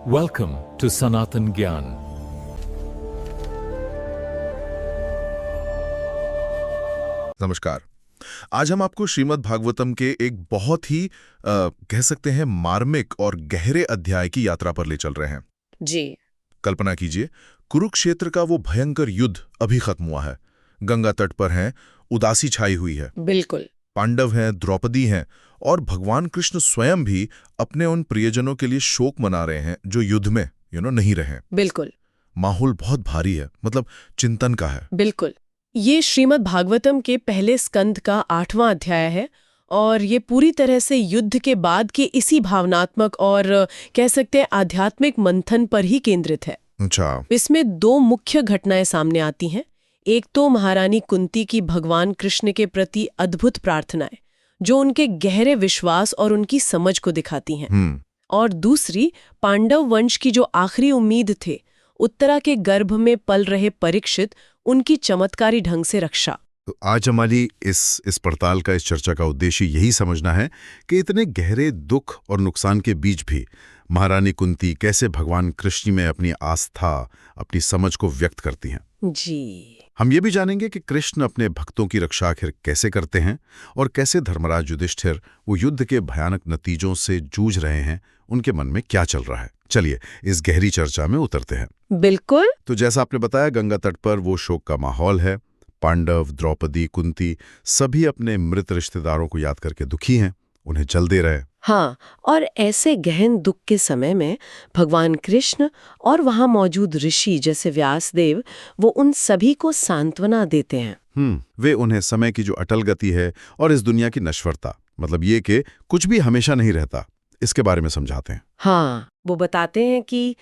Welcome to Sanatan Gyan. नमस्कार। आज हम आपको श्रीमद् भागवतम के एक बहुत ही कह सकते हैं मार्मिक और गहरे अध्याय की यात्रा पर ले चल रहे हैं। जी। कल्पना कीजिए, कुरुक्षेत्र का वो भयंकर युद्ध अभी खत्म हुआ है। गंगा तट पर हैं, उदासी छाई हुई है। बिल्कुल। पांडव हैं, द्रौपदी हैं और भगवान कृष्ण स्वयं भी अपने उन प्रियजनों के लिए शोक मना रहे हैं जो युद्ध में नहीं रहे। बिल्कुल। माहौल बहुत भारी है, मतलब चिंतन का है। बिल्कुल। ये श्रीमद् भागवतम के पहले स्कंद का 8वां अध्याय है और ये पूरी तरह से युद्ध के बाद के इसी भावनात्मक और कह सकते हैं आध्यात्मिक मंथन पर ही केंद्रित है। अच्छा। इसमें 2 मुख्य घटनाएं सामने आती हैं। एक तो महारानी कुंती की भगवान कृष्ण के प्रति अद्भुत प्रार्थनाएं, जो उनके गहरे विश्वास और उनकी समझ को दिखाती हैं। और दूसरी पांडव वंश की जो आखिरी उम्मीद थे, उत्तरा के गर्भ में पल रहे परीक्षित, उनकी चमत्कारी ढंग से रक्षा। तो आज हमारी इस पड़ताल का, इस चर्चा का उद्देश्य यही समझना है कि इतने गहरे दुख और नुकसान के बीच भी महारानी कुंती कैसे भगवान कृष्ण में अपनी आस्था, अपनी समझ को व्यक्त करती हैं। जी। हम ये भी जानेंगे कि कृष्ण अपने भक्तों की रक्षा आखिर कैसे करते हैं और कैसे धर्मराज युधिष्ठिर वो युद्ध के भयानक नतीजों से जूझ रहे हैं, उनके मन में क्या चल रहा है। चलिए इस गहरी चर्चा में उतरते हैं। बिल्कुल। तो जैसा आपने बताया, गंगा तट पर वो शोक का माहौल है। पांडव, द्रौपदी, कुंती सभी अपने मृत रिश्तेदारों को याद करके दुखी हैं, उन्हें जल दे रहे। हाँ, और ऐसे गहन दुख के समय में भगवान कृष्ण और वहां मौजूद ऋषि जैसे व्यासदेव, वो उन सभी को सांत्वना देते हैं। वे उन्हें समय की जो अटल गति है और इस दुनिया की नश्वरता, मतलब ये कि कुछ भी हमेशा नहीं रहता, इसके बारे में समझाते हैं। हाँ, वो बताते हैं कि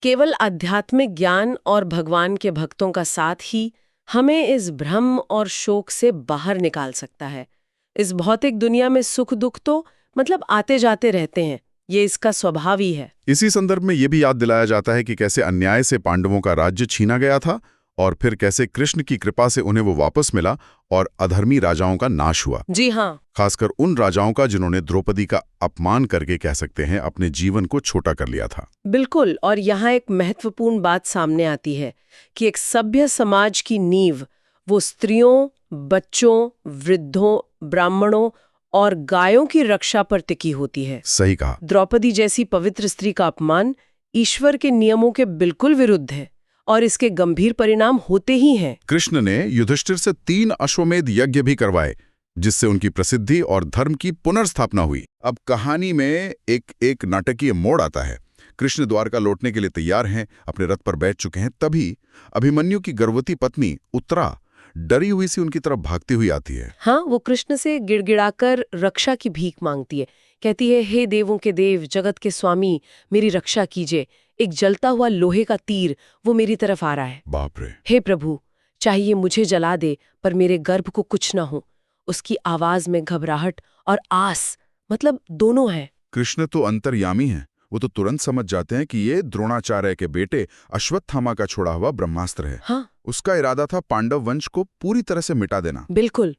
केवल आध्यात्मिक ज्ञान और भगवान के भक्तों का साथ ही हमें इस भ्रम और शोक से बाहर निकाल सकता है। इस भौतिक दुनिया में सुख दुख तो मतलब आते जाते रहते हैं, ये इसका स्वभाव ही है। इसी संदर्भ में ये भी याद दिलाया जाता है कि कैसे अन्याय से पांडवों का राज्य छीना गया था और फिर कैसे कृष्ण की कृपा से उन्हें वो वापस मिला और अधर्मी राजाओं का नाश हुआ। जी हाँ। खासकर उन राजाओं का जिन्होंने द्रौपदी का अपमान करके, कह सकते हैं, अपने जीवन को छोटा कर लिया था। बिल्कुल। और यहाँ एक महत्वपूर्ण बात सामने आती है कि एक सभ्य समाज की नींव वो स्त्रियों, बच्चों, वृद्धों, ब्राह्मणों और गायों की रक्षा पर टिकी होती है। सही कहा। द्रौपदी जैसी पवित्र स्त्री का अपमान ईश्वर के नियमों के बिल्कुल विरुद्ध है और इसके गंभीर परिणाम होते ही हैं। कृष्ण ने युधिष्ठिर से 3 अश्वमेध यज्ञ भी करवाए, जिससे उनकी प्रसिद्धि और धर्म की पुनर्स्थापना हुई। अब कहानी में एक नाटकीय मोड़ आता है। कृष्ण द्वारका लौटने के लिए तैयार हैं, अपने रथ पर बैठ चुके हैं, तभी अभिमन्यु की गर्भवती पत्नी उत्तरा डरी हुई सी उनकी तरफ भागती हुई आती है। हाँ, वो कृष्ण से गिड़गिड़ाकर रक्षा की भीख मांगती है। कहती है, हे देवों के देव, जगत के स्वामी, मेरी रक्षा कीजिए। एक जलता हुआ लोहे का तीर वो मेरी तरफ आ रहा है। बाप रे। हे प्रभु, चाहिए मुझे जला दे पर मेरे गर्भ को कुछ ना हो। उसकी आवाज में घबराहट और आस, मतलब दोनों है। कृष्ण तो अंतर्यामी हैं, वो तो तुरंत समझ जाते हैं कि ये द्रोणाचार्य के बेटे अश्वत्थामा का छोड़ा हुआ ब्रह्मास्त्र है। हाँ। उसका इरादा था पांडव वंश को पूरी तरह से मिटा देना। बिल्कुल।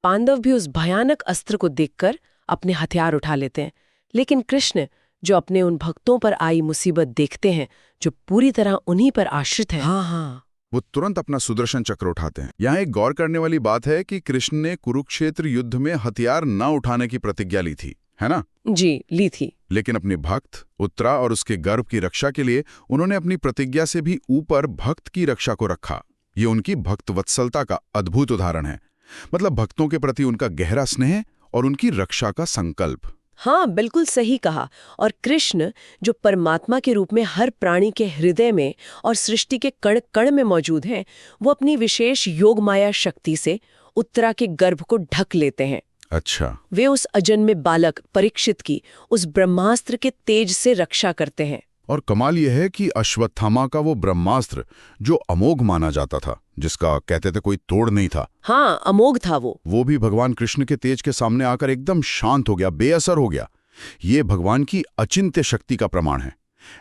पांडव भी उस भयानक अस्त्र को देखकर अपने हथियार उठा लेते हैं, लेकिन कृष्ण जो अपने उन भक्तों पर आई मुसीबत देखते हैं जो पूरी तरह उन्हीं पर आश्रित हैं, हाँ, वो तुरंत अपना सुदर्शन चक्र उठाते हैं। यहाँ एक गौर करने वाली बात है कि कृष्ण ने कुरुक्षेत्र युद्ध में हथियार न उठाने की प्रतिज्ञा ली थी, है ना? जी, ली थी। लेकिन अपने भक्त उत्तरा और उसके गर्भ की रक्षा के लिए उन्होंने अपनी प्रतिज्ञा से भी ऊपर भक्त की रक्षा को रखा। ये उनकी भक्त वत्सलता का अद्भुत उदाहरण है। मतलब भक्तों के प्रति उनका गहरा स्नेह और उनकी रक्षा का संकल्प। हाँ, बिल्कुल सही कहा। और कृष्ण जो परमात्मा के रूप में हर प्राणी के हृदय में और सृष्टि के कण कण में मौजूद हैं, वो अपनी विशेष योग माया शक्ति से उत्तरा के गर्भ को ढक लेते हैं। अच्छा। वे उस अजन्मे बालक परीक्षित की उस ब्रह्मास्त्र के तेज से रक्षा करते हैं। और कमाल यह है कि अश्वत्थामा का वो ब्रह्मास्त्र जो अमोघ माना जाता था, जिसका कहते थे कोई तोड़ नहीं था, हाँ, अमोघ था वो भी भगवान कृष्ण के तेज के सामने आकर एकदम शांत हो गया, बेअसर हो गया। ये भगवान की अचिंत्य शक्ति का प्रमाण है।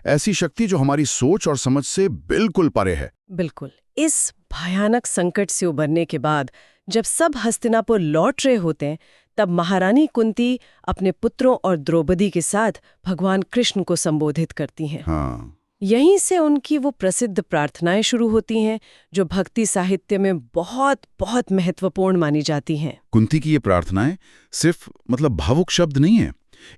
ऐसी शक्ति जो हमारी सोच और समझ से बिल्कुल परे है। बिल्कुल। इस भयानक संकट से उबरने के बाद जब सब हस्तिनापुर लौट रहे होते हैं, तब महारानी कुंती अपने पुत्रों और द्रौपदी के साथ भगवान कृष्ण को संबोधित करती हैं। हाँ, यहीं से उनकी वो प्रसिद्ध प्रार्थनाएं शुरू होती हैं, जो भक्ति साहित्य में बहुत बहुत महत्वपूर्ण मानी जाती हैं। कुंती की ये प्रार्थनाएं सिर्फ भावुक शब्द नहीं है,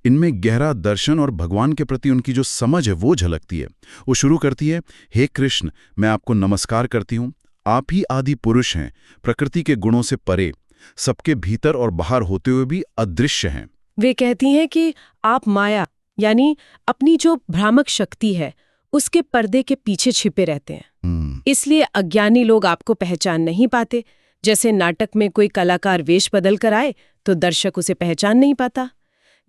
इनमें गहरा दर्शन और भगवान के प्रति उनकी जो समझ है वो झलकती है। वो शुरू करती है, हे कृष्ण, मैं आपको नमस्कार करती हूँ। आप ही आदि पुरुष हैं, प्रकृति के गुणों से परे, सबके भीतर और बाहर होते हुए भी अदृश्य हैं। वे कहती हैं कि आप माया यानी अपनी जो भ्रामक शक्ति है उसके पर्दे के पीछे छिपे रहते हैं। इसलिए अज्ञानी लोग आपको पहचान नहीं पाते। जैसे नाटक में कोई कलाकार वेश बदल कर आए तो दर्शक उसे पहचान नहीं पाता।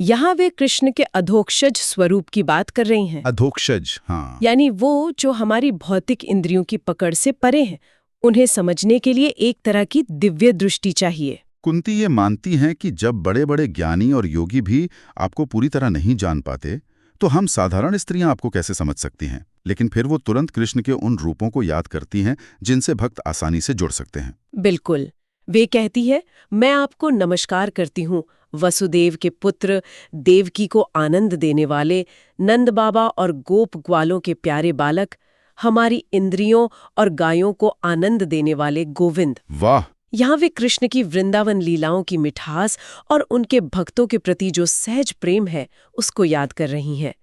यहाँ वे कृष्ण के अधोक्षज स्वरूप की बात कर रही हैं। अधोक्षज, हाँ, यानी वो जो हमारी भौतिक इंद्रियों की पकड़ से परे हैं। उन्हें समझने के लिए एक तरह की दिव्य दृष्टि चाहिए। कुंती ये मानती हैं कि जब बड़े बड़े ज्ञानी और योगी भी आपको पूरी तरह नहीं जान पाते, तो हम साधारण स्त्रियां आपको कैसे समझ सकती हैं। लेकिन फिर वो तुरंत कृष्ण के उन रूपों को याद करती हैं जिनसे भक्त आसानी से जुड़ सकते हैं। बिल्कुल, वे कहती है, मैं आपको नमस्कार करती हूँ, वसुदेव के पुत्र, देवकी को आनंद देने वाले, नंद बाबा और गोप ग्वालों के प्यारे बालक, हमारी इंद्रियों और गायों को आनंद देने वाले गोविंद। वाह! यहाँ वे कृष्ण की वृंदावन लीलाओं की मिठास और उनके भक्तों के प्रति जो सहज प्रेम है उसको याद कर रही हैं।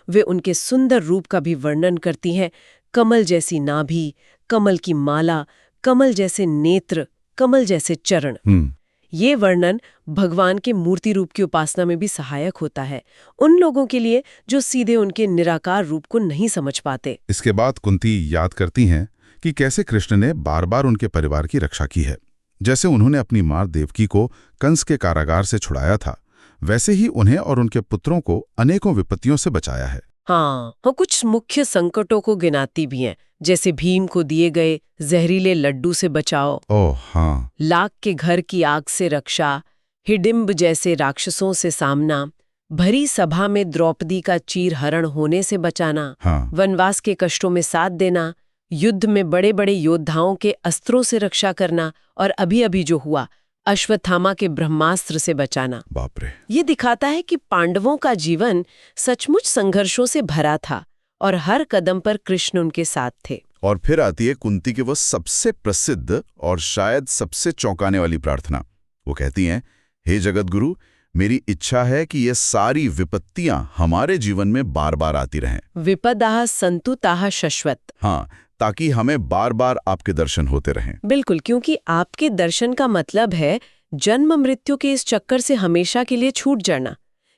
वे उनके सुंदर रूप का भी वर्णन करती हैं। कमल जैसी नाभि, कमल की माला, कमल जैसे नेत्र, कमल जैसे चरण। ये वर्णन भगवान के मूर्ति रूप की उपासना में भी सहायक होता है, उन लोगों के लिए जो सीधे उनके निराकार रूप को नहीं समझ पाते। इसके बाद कुंती याद करती हैं कि कैसे कृष्ण ने बार बार उनके परिवार की रक्षा की है। जैसे उन्होंने अपनी मां देवकी को कंस के कारागार से छुड़ाया था, वैसे ही उन्हें और उनके पुत्रों को अनेकों विपत्तियों से बचाया है। हाँ, वो कुछ मुख्य संकटों को गिनाती भी हैं, जैसे भीम को दिए गए जहरीले लड्डू से बचाओ, ओह हाँ, लाख के घर की आग से रक्षा, हिडिंब जैसे राक्षसों से सामना, भरी सभा में द्रौपदी का चीरहरण होने से बचाना, हाँ, वनवास के कष्टों में साथ देना, युद्ध में बड़े बड़े योद्धाओं के अस्त्रों से रक्षा करना, और अभी अभी जो हुआ अश्वत्थामा के ब्रह्मास्त्र से बचाना। बाप रे! ये दिखाता है कि पांडवों का जीवन सचमुच संघर्षों से भरा था और हर कदम पर कृष्ण उनके साथ थे। और फिर आती है कुंती की वो सबसे प्रसिद्ध और शायद सबसे चौंकाने वाली प्रार्थना। वो कहती हैं, हे जगतगुरु, मेरी इच्छा है कि ये सारी विपत्तियां हमारे जीवन में बार बार आती रहें। विपदाः सन्तु ताः शश्वत। हाँ, ताकि हमें बार बार आपके दर्शन होते रहें। बिल्कुल, क्योंकि आपके दर्शन का मतलब है जन्म मृत्यु के इस चक्कर से हमेशा के लिए छूट जाना।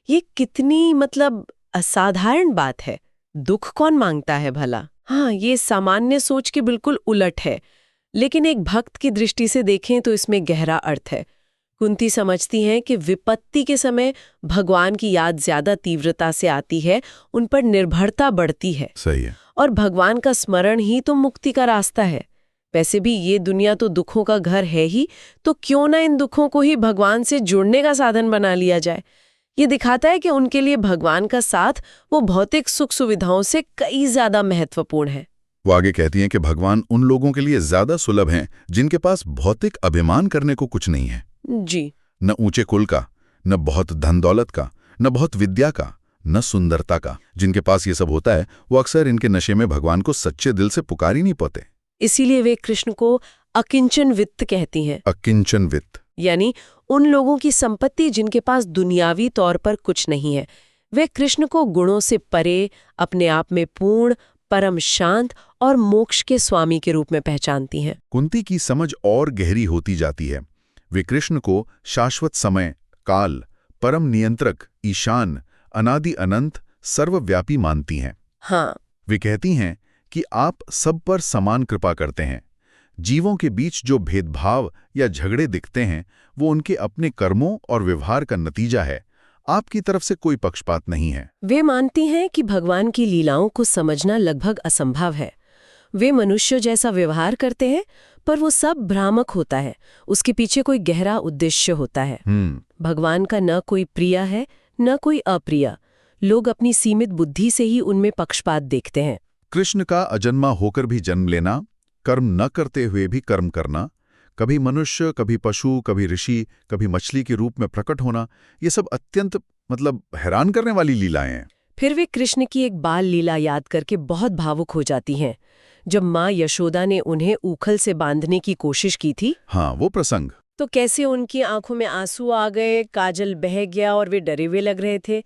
ये कितनी असाधारण बात है। दुख कौन मांगता है भला? हाँ, ये सामान्य सोच के बिल्कुल उलट है, लेकिन एक भक्त की दृष्टि से देखें तो इसमें गहरा अर्थ है। कुंती समझती हैं कि विपत्ति के समय भगवान की याद ज्यादा तीव्रता से आती है, उन पर निर्भरता बढ़ती है। सही है। और भगवान का स्मरण ही तो मुक्ति का रास्ता है। वैसे भी ये दुनिया तो दुखों का घर है ही, तो क्यों ना इन दुखों को ही भगवान से जुड़ने का साधन बना लिया जाए। ये दिखाता है कि उनके लिए भगवान का साथ वो भौतिक सुख सुविधाओं से कई ज्यादा महत्वपूर्ण है। वो आगे कहती हैं कि भगवान उन लोगों के लिए ज्यादा सुलभ हैं जिनके पास भौतिक अभिमान करने को कुछ नहीं है। जी, न ऊंचे कुल का, न बहुत धन दौलत का, न बहुत विद्या का, न सुंदरता का। जिनके पास ये सब होता है वो अक्सर इनके नशे में भगवान को सच्चे दिल से पुकार ही नहीं पाते। इसीलिए वे कृष्ण को अकिंचन वित्त कहती हैं। अकिंचन वित्त यानी उन लोगों की संपत्ति जिनके पास दुनियावी तौर पर कुछ नहीं है। वे कृष्ण को गुणों से परे, अपने आप में पूर्ण, परम शांत और मोक्ष के स्वामी के रूप में पहचानती हैं। कुंती की समझ और गहरी होती जाती है। वे कृष्ण को शाश्वत समय, काल, परम नियंत्रक, ईशान, अनादि अनंत, सर्वव्यापी मानती हैं। हाँ, वे कहती हैं कि आप सब पर समान कृपा करते हैं। जीवों के बीच जो भेदभाव या झगड़े दिखते हैं वो उनके अपने कर्मों और व्यवहार का नतीजा है। आपकी तरफ से कोई पक्षपात नहीं है। वे मानती हैं कि भगवान की लीलाओं को समझना लगभग असंभव है। वे मनुष्य जैसा व्यवहार करते हैं, पर वो सब भ्रामक होता है। उसके पीछे कोई गहरा उद्देश्य होता है। भगवान का न कोई प्रिय है न कोई अप्रिय। लोग अपनी सीमित बुद्धि से ही उनमें पक्षपात देखते हैं। कृष्ण का अजन्मा होकर भी जन्म लेना, कर्म न करते हुए भी कर्म करना, कभी मनुष्य, कभी पशु, कभी ऋषि, कभी मछली के रूप में प्रकट होना, ये सब अत्यंत हैरान करने वाली लीलाएं हैं। फिर वे कृष्ण की एक बाल लीला याद करके बहुत भावुक हो जाती हैं। जब माँ यशोदा ने उन्हें ऊखल से बांधने की कोशिश की थी, हाँ, वो प्रसंग। तो कैसे उनकी आंखों में आंसू आ गए, काजल बह गया और वे डरे हुए लग रहे थे।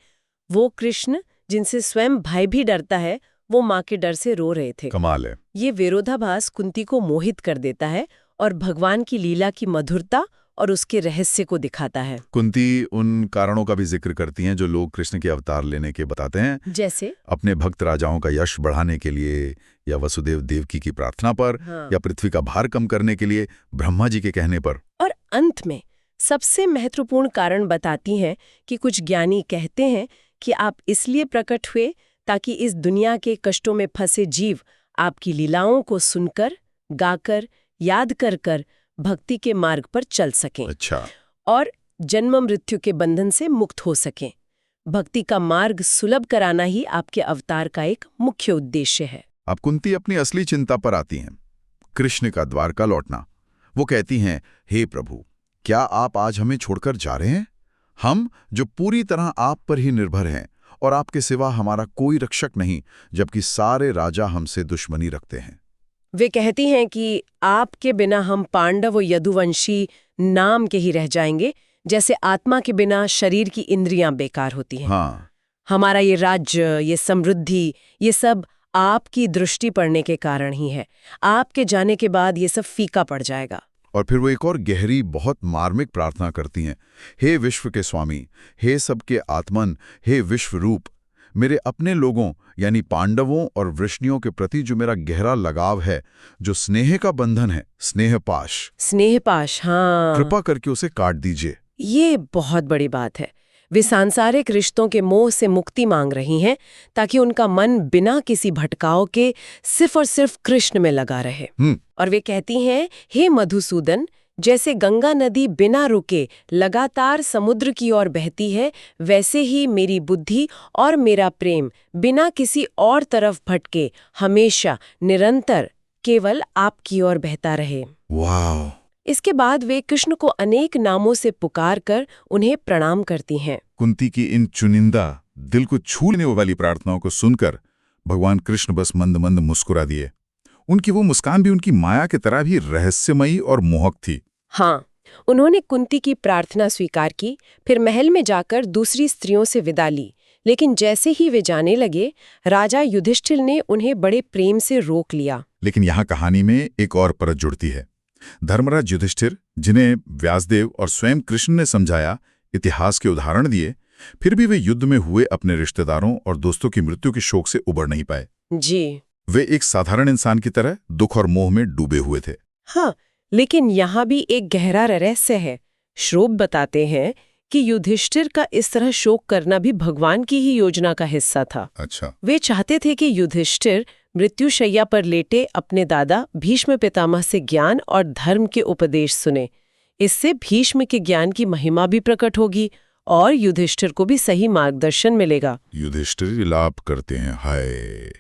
वो कृष्ण जिनसे स्वयं भाई भी डरता है, वो माँ के डर से रो रहे थे। कमाल है। ये विरोधाभास कुंती को मोहित कर देता है और भगवान की लीला की मधुरता और उसके रहस्य को दिखाता है। कुंती उन कारणों का भी जिक्र करती हैं जो लोग कृष्ण के अवतार लेने के बताते हैं, जैसे अपने भक्त राजाओं का यश बढ़ाने के लिए, या वसुदेव देवकी की प्रार्थना पर, हाँ। या पृथ्वी का भार कम करने के लिए ब्रह्मा जी के कहने पर। और अंत में सबसे महत्वपूर्ण कारण बताती हैं कि कुछ ज्ञानी कहते हैं कि आप इसलिए प्रकट हुए ताकि इस दुनिया के कष्टों में फंसे जीव आपकी लीलाओं को सुनकर, गाकर, याद कर कर भक्ति के मार्ग पर चल सकें। अच्छा। और जन्म मृत्यु के बंधन से मुक्त हो सकें। भक्ति का मार्ग सुलभ कराना ही आपके अवतार का एक मुख्य उद्देश्य है। अब कुंती अपनी असली चिंता पर आती हैं, कृष्ण का द्वारका लौटना। वो कहती हैं, हे प्रभु, क्या आप आज हमें छोड़कर जा रहे हैं? हम जो पूरी तरह आप पर ही निर्भर हैं और आपके सिवा हमारा कोई रक्षक नहीं, जबकि सारे राजा हमसे दुश्मनी रखते हैं। वे कहती हैं कि आपके बिना हम पांडव और यदुवंशी नाम के ही रह जाएंगे, जैसे आत्मा के बिना शरीर की इंद्रियां बेकार होती हैं। हाँ। हमारा ये राज्य, ये समृद्धि, ये सब आपकी दृष्टि पड़ने के कारण ही है। आपके जाने के बाद ये सब फीका पड़ जाएगा। और फिर वो एक और गहरी, बहुत मार्मिक प्रार्थना करती हैं, हे विश्व के स्वामी, हे सबके आत्मन, हे विश्व रूप, मेरे अपने लोगों यानी पांडवों और वृष्णियों के प्रति जो मेरा गहरा लगाव है, जो स्नेह का बंधन है, स्नेहपाश, हाँ, कृपा करके उसे काट दीजिए। ये बहुत बड़ी बात है। वे सांसारिक रिश्तों के मोह से मुक्ति मांग रही हैं ताकि उनका मन बिना किसी भटकाव के सिर्फ और सिर्फ कृष्ण में लगा रहे। और वे कहती हैं, हे मधुसूदन, जैसे गंगा नदी बिना रुके लगातार समुद्र की ओर बहती है, वैसे ही मेरी बुद्धि और मेरा प्रेम बिना किसी और तरफ भटके हमेशा निरंतर केवल आपकी ओर बहता रहे। वाह। इसके बाद वे कृष्ण को अनेक नामों से पुकार कर उन्हें प्रणाम करती हैं। कुंती की इन चुनिंदा, दिल को छू लेने वाली प्रार्थनाओं को सुनकर भगवान कृष्ण बस मंद मंद मुस्कुरा दिए। उनकी वो मुस्कान भी उनकी माया की तरह भी रहस्यमयी और मोहक थी। हाँ, उन्होंने कुंती की प्रार्थना स्वीकार की, फिर महल में जाकर दूसरी स्त्रियों से विदा ली। लेकिन जैसे ही वे जाने लगे, राजा युधिष्ठिर ने उन्हें बड़े प्रेम से रोक लिया। लेकिन यहाँ कहानी में एक और परत जुड़ती है। धर्मराज युधिष्ठिर, जिन्हें व्यासदेव और स्वयं कृष्ण ने समझाया, इतिहास के उदाहरण दिए, फिर भी वे युद्ध में हुए अपने रिश्तेदारों और दोस्तों की मृत्यु के शोक से उबर नहीं पाए। जी। वे एक साधारण इंसान की तरह दुख और मोह में डूबे हुए थे। हाँ, लेकिन यहाँ भी एक गहरा रहस्य है। श्रोप बताते हैं कि युधिष्ठिर का इस तरह शोक करना भी भगवान की ही योजना का हिस्सा था। अच्छा। वे चाहते थे कि युधिष्ठिर मृत्युशैया पर लेटे अपने दादा भीष्म पितामह से ज्ञान और धर्म के उपदेश सुने। इससे भीष्म के ज्ञान की महिमा भी प्रकट होगी और युधिष्ठिर को भी सही मार्गदर्शन मिलेगा। युधिष्ठिर विलाप करते हैं, हाय,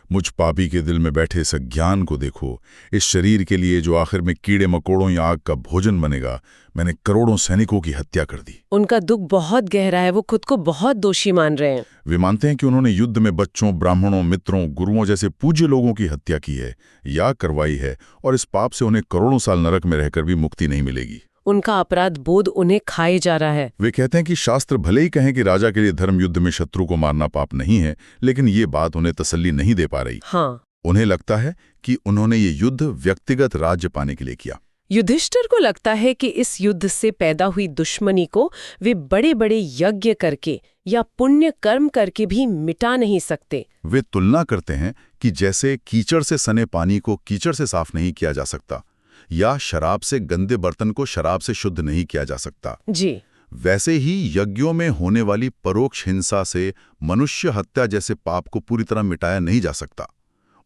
मुझ पापी के दिल में बैठे इस अज्ञान को देखो। इस शरीर के लिए जो आखिर में कीड़े मकोड़ों या आग का भोजन बनेगा, मैंने करोड़ों सैनिकों की हत्या कर दी। उनका दुख बहुत गहरा है, वो खुद को बहुत दोषी मान रहे हैं। वे मानते हैं कि उन्होंने युद्ध में बच्चों, ब्राह्मणों, मित्रों, गुरुओं जैसे पूज्य लोगों की हत्या की है या करवाई है, और इस पाप से उन्हें करोड़ों साल नरक में रहकर भी मुक्ति नहीं मिलेगी। उनका अपराध बोध उन्हें खाए जा रहा है। वे कहते हैं कि शास्त्र भले ही कहें कि राजा के लिए धर्म युद्ध में शत्रु को मारना पाप नहीं है, लेकिन ये बात उन्हें तसल्ली नहीं दे पा रही। हाँ। उन्हें लगता है कि उन्होंने ये युद्ध व्यक्तिगत राज्य पाने के लिए किया। युधिष्ठिर को लगता है कि इस युद्ध से पैदा हुई दुश्मनी को वे बड़े बड़े यज्ञ करके या पुण्य कर्म करके भी मिटा नहीं सकते। वे तुलना करते हैं कि जैसे कीचड़ से सने पानी को कीचड़ से साफ नहीं किया जा सकता, या शराब से गंदे बर्तन को शराब से शुद्ध नहीं किया जा सकता, जी, वैसे ही यज्ञों में होने वाली परोक्ष हिंसा से मनुष्य हत्या जैसे पाप को पूरी तरह मिटाया नहीं जा सकता।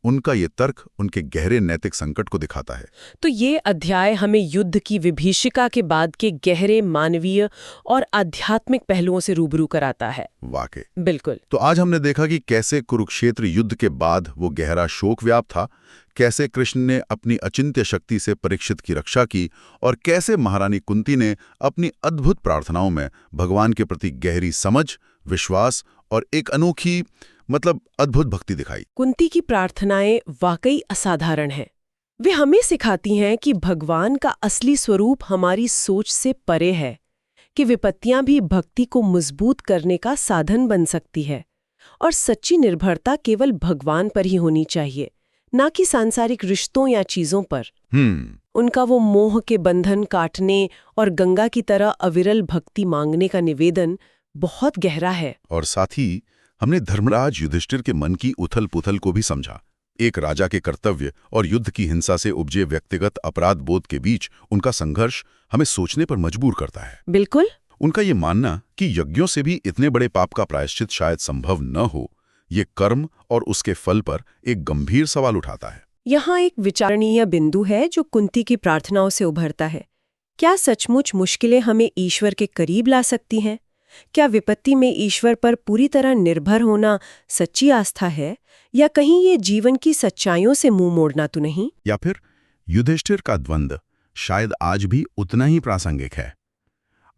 उनका ये तर्क उनके गहरे नैतिक संकट को दिखाता है। तो ये अध्याय हमें युद्ध की विभीषिका के बाद के गहरे मानवीय और आध्यात्मिक पहलुओं से रूबरू कराता है। वाकई। बिल्कुल। तो आज हमने देखा कि कैसे कुरुक्षेत्र युद्ध के बाद वो गहरा शोक व्याप्त था, कैसे कृष्ण ने अपनी अचिंत्य शक्ति से परीक्षित की रक्षा की और कैसे महारानी कुंती ने अपनी अद्भुत प्रार्थनाओं में भगवान के प्रति गहरी समझ, विश्वास और एक अनोखी अद्भुत भक्ति दिखाई। कुंती की प्रार्थनाएं वाकई असाधारण हैं। वे हमें सिखाती हैं कि भगवान का असली स्वरूप हमारी सोच से परे है, कि विपत्तियां भी भक्ति को मजबूत करने का साधन बन सकती है और सच्ची निर्भरता केवल भगवान पर ही होनी चाहिए, ना कि सांसारिक रिश्तों या चीजों पर। उनका वो मोह के बंधन काटने और गंगा की तरह अविरल भक्ति मांगने का निवेदन बहुत गहरा है। और साथ ही हमने धर्मराज युधिष्ठिर के मन की उथल पुथल को भी समझा। एक राजा के कर्तव्य और युद्ध की हिंसा से उपजे व्यक्तिगत अपराध बोध के बीच उनका संघर्ष हमें सोचने पर मजबूर करता है। बिल्कुल। उनका ये मानना कि यज्ञों से भी इतने बड़े पाप का प्रायश्चित शायद संभव न हो, ये कर्म और उसके फल पर एक गंभीर सवाल उठाता है। यहाँ एक विचारणीय बिंदु है जो कुंती की प्रार्थनाओं से उभरता है। क्या सचमुच मुश्किलें हमें ईश्वर के करीब ला सकती हैं? क्या विपत्ति में ईश्वर पर पूरी तरह निर्भर होना सच्ची आस्था है, या कहीं ये जीवन की सच्चाइयों से मुंह मोड़ना तो नहीं? या फिर युधिष्ठिर का द्वंद्व शायद आज भी उतना ही प्रासंगिक है।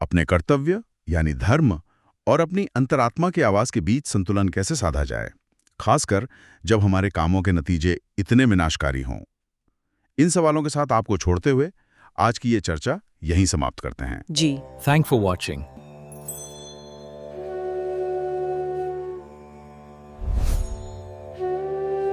अपने कर्तव्य यानी धर्म और अपनी अंतरात्मा की आवाज के बीच संतुलन कैसे साधा जाए, खासकर जब हमारे कामों के नतीजे इतने विनाशकारी हों। इन सवालों के साथ आपको छोड़ते हुए आज की ये चर्चा यहीं समाप्त करते हैं। जी। Thanks for watching.